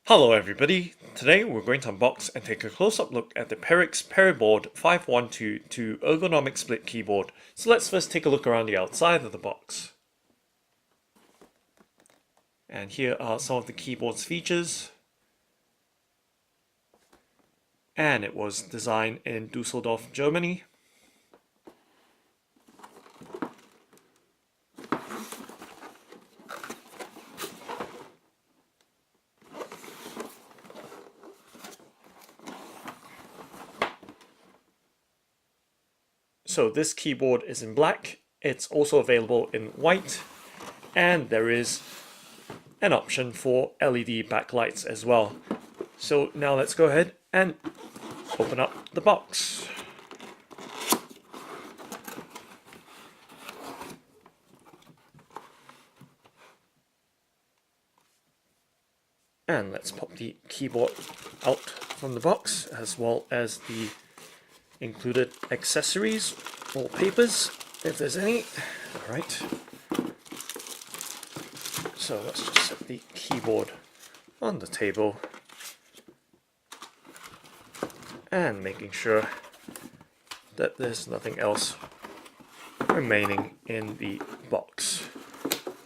Hello everybody, today we're going to unbox and take a close-up look at the Perixx PERIBOARD-512II Ergonomic split keyboard. So let's first take a look around the outside of the box. And here are some of the keyboard's features. And it was designed in Dusseldorf, Germany. So this keyboard is in black, it's also available in white, and there is an option for LED backlights as well. So now let's go ahead and open up the box. And let's pop the keyboard out from the box, as well as the included accessories or papers, if there's any. Alright. So let's just set the keyboard on the table. And making sure that there's nothing else remaining in the box.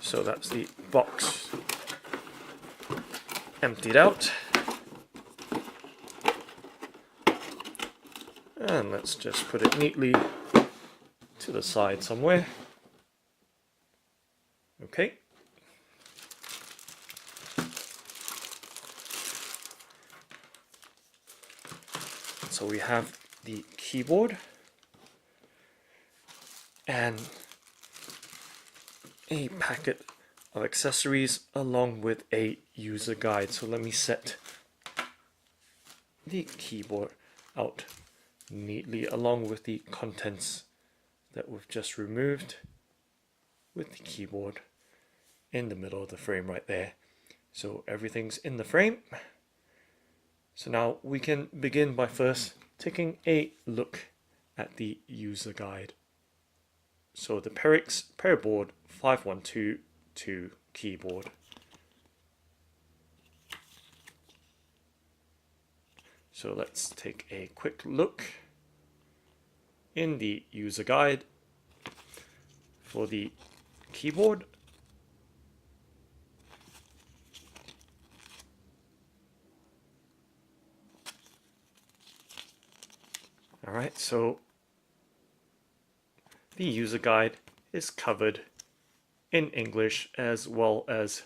So that's the box emptied out. And let's just put it neatly to the side somewhere. Okay. So we have the keyboard and a packet of accessories along with a user guide. So let me set the keyboard out neatly along with the contents that we've just removed, with the keyboard in the middle of the frame right there. So everything's in the frame. So now we can begin by first taking a look at the user guide. So the Perixx PERIBOARD-512II keyboard. So let's take a quick look in the user guide for the keyboard. Alright, so the user guide is covered in English as well as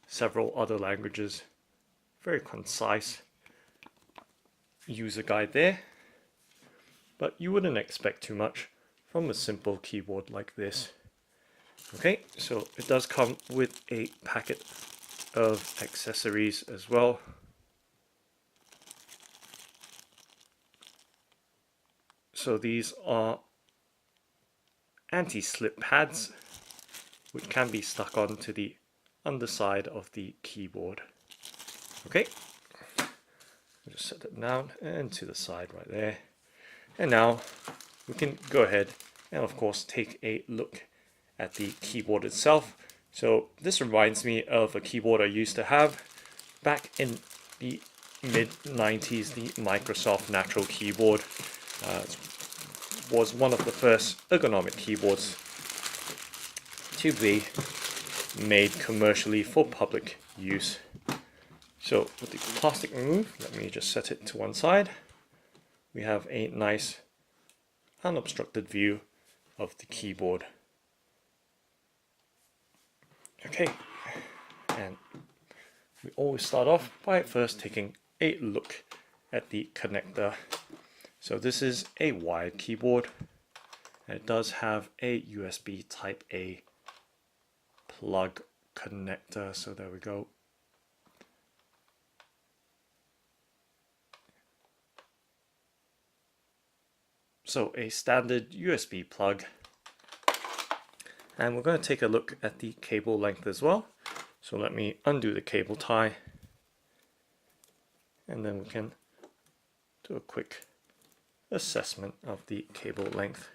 several other languages. Very concise user guide there, but you wouldn't expect too much from a simple keyboard like this. Okay, so it does come with a packet of accessories as well. So these are anti-slip pads which can be stuck onto the underside of the keyboard. Okay, I'll just set it down and to the side right there. And now we can go ahead and of course take a look at the keyboard itself. So this reminds me of a keyboard I used to have back in the mid-90s, the Microsoft Natural keyboard. Was one of the first ergonomic keyboards to be made commercially for public use. So with the plastic removed, let me just set it to one side. We have a nice unobstructed view of the keyboard. Okay, and we always start off by first taking a look at the connector. So this is a wired keyboard, and it does have a USB Type A plug connector, so there we go. So a standard USB plug, and we're going to take a look at the cable length as well. So let me undo the cable tie, and then we can do a quick assessment of the cable length.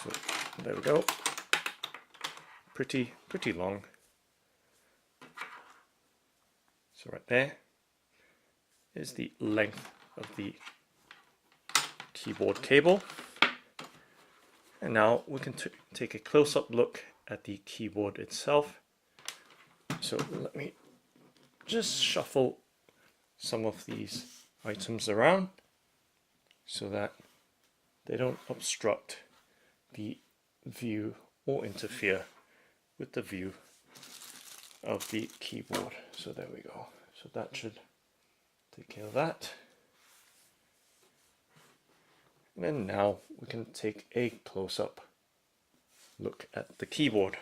So there we go. Pretty long. So right there is the length of the keyboard cable. And now we can take a close-up look at the keyboard itself. So let me just shuffle some of these items around so that they don't obstruct the view or interfere with the view of the keyboard. So there we go. So that should take care of that. And then now we can take a close-up look at the keyboard.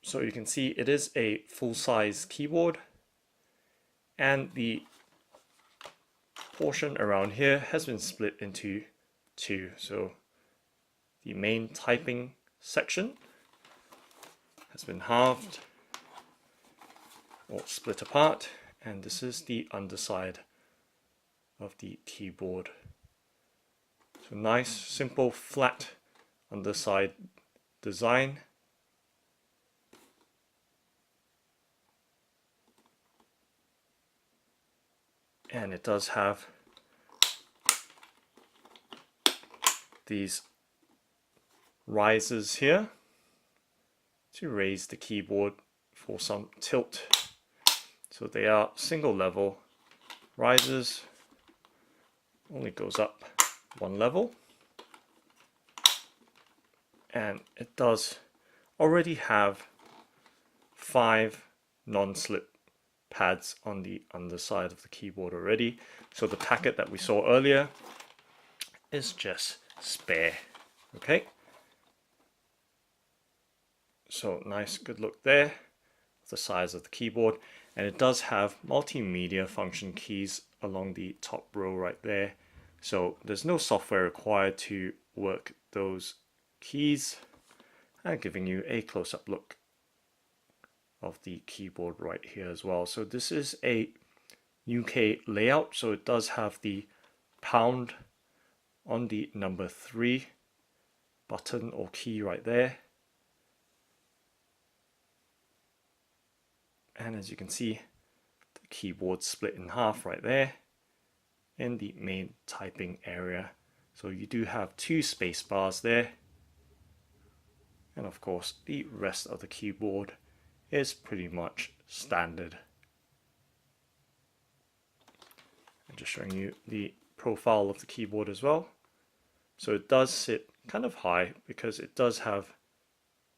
So you can see it is a full-size keyboard, and the portion around here has been split into two. So the main typing section has been halved or split apart, and this is the underside of the keyboard. So nice, simple, flat underside design. And it does have these risers here to raise the keyboard for some tilt. So they are single level risers, only goes up one level, and it does already have 5 non-slip pads on the underside of the keyboard already. So the packet that we saw earlier is just spare. Okay, so nice, good look there, the size of the keyboard, and it does have multimedia function keys along the top row right there. So there's no software required to work those keys, and giving you a close-up look of the keyboard right here as well. So this is a UK layout, so it does have the pound on the number 3 button or key right there. And as you can see, the keyboard split in half right there in the main typing area. So you do have 2 space bars there, and of course the rest of the keyboard is pretty much standard. I'm just showing you the profile of the keyboard as well. So it does sit kind of high because it does have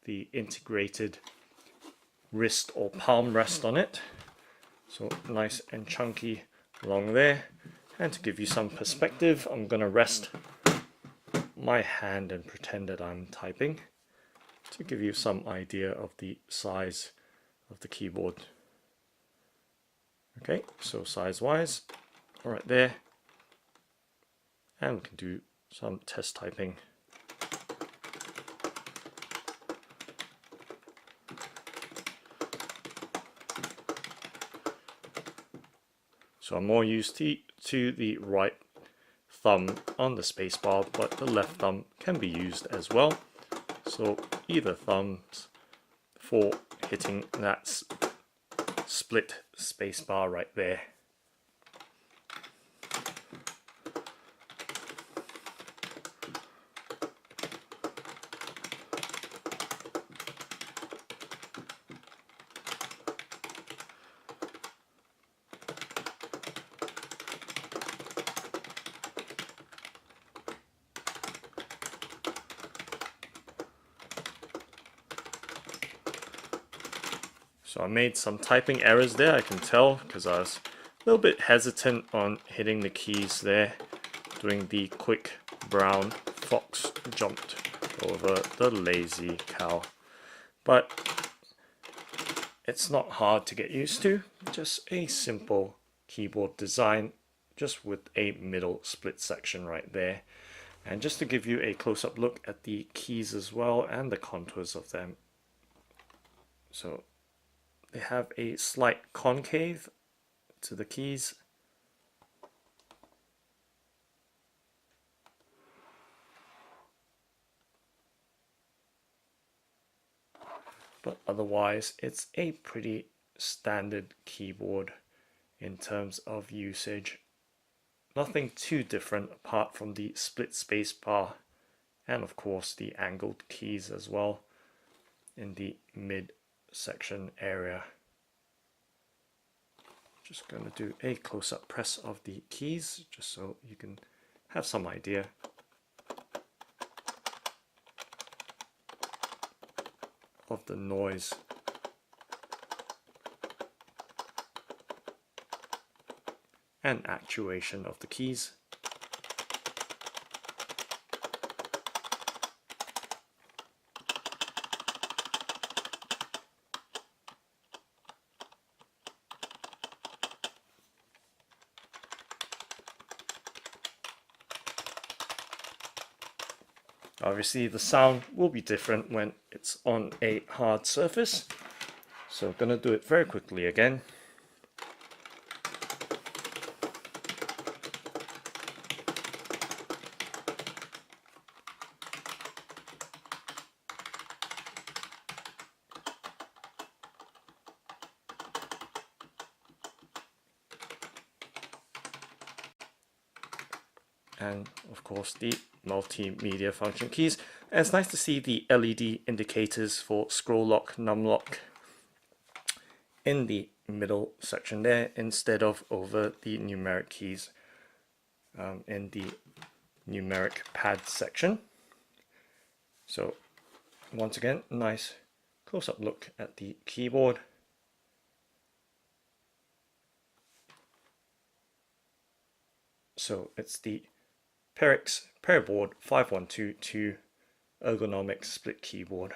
the integrated wrist or palm rest on it. So nice and chunky along there. And to give you some perspective, I'm going to rest my hand and pretend that I'm typing to give you some idea of the size of the keyboard. Okay, so size wise, right there, and we can do some test typing. So I'm more used to the right thumb on the spacebar, but the left thumb can be used as well. So either thumbs for hitting that split spacebar right there. So I made some typing errors there, I can tell, because I was a little bit hesitant on hitting the keys there, doing the quick brown fox jumped over the lazy cow. But it's not hard to get used to, just a simple keyboard design, just with a middle split section right there. And just to give you a close-up look at the keys as well and the contours of them. So they have a slight concave to the keys. but otherwise it's a pretty standard keyboard in terms of usage. Nothing too different apart from the split space bar and of course the angled keys as well in the mid section area. Just going to do a close-up press of the keys just so you can have some idea. Of the noise. And actuation of the keys. Obviously the sound will be different when it's on a hard surface, so I'm going to do it very quickly again. And of course the multimedia function keys. And it's nice to see the LED indicators for scroll lock, num lock in the middle section there instead of over the numeric keys in the numeric pad section. So once again, nice close-up look at the keyboard. So it's the Perixx PERIBOARD-512II Ergonomic split keyboard.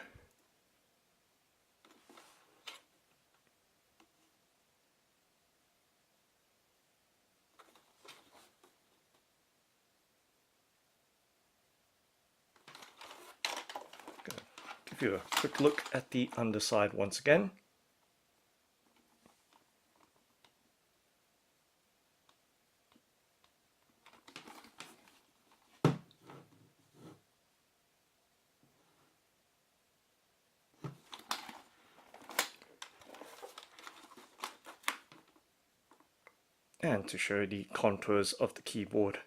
Gonna give you a quick look at the underside once again. And to show the contours of the keyboard.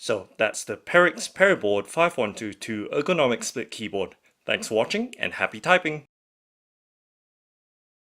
So that's the Perixx PERIBOARD-512II Ergonomic split keyboard. Thanks for watching and happy typing!